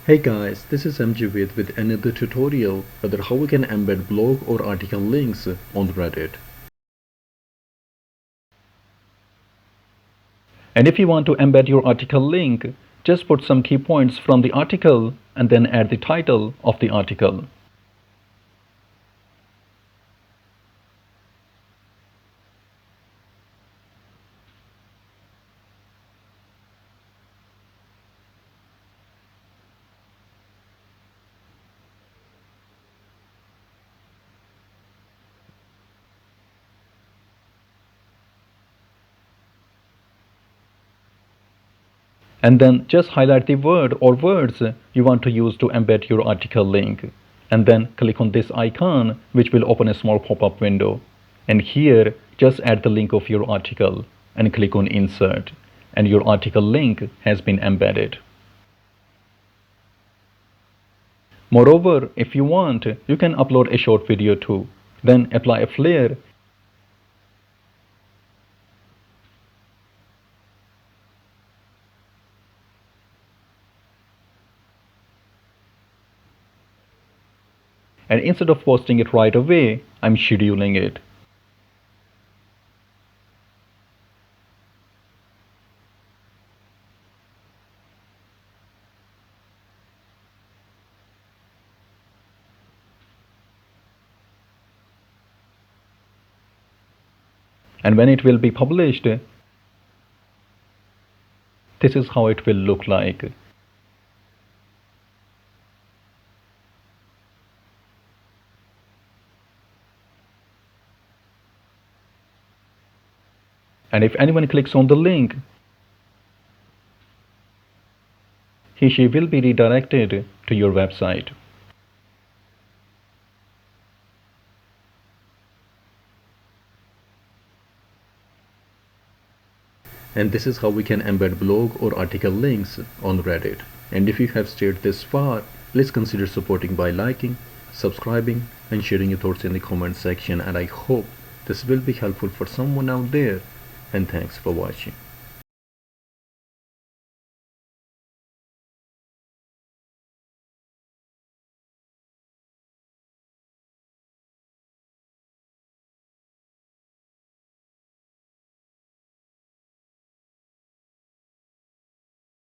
Hey guys, this is mjavedva with another tutorial whether how we can embed blog or article links on Reddit. And if you want to embed your article link, just put some key points from the article and then add the title of the article. And then just highlight the word or words you want to use to embed your article link. And then click on this icon, which will open a small pop-up window. And here, just add the link of your article and click on Insert. And your article link has been embedded. Moreover, if you want, you can upload a short video too. Then apply a flare and instead of posting it right away, I'm scheduling it. And when it will be published, this is how it will look like. And if anyone clicks on the link, she will be redirected to your website. And this is how we can embed blog or article links on Reddit. And if you have stayed this far, please consider supporting by liking, subscribing, and sharing your thoughts in the comment section. And I hope this will be helpful for someone out there. And thanks for watching.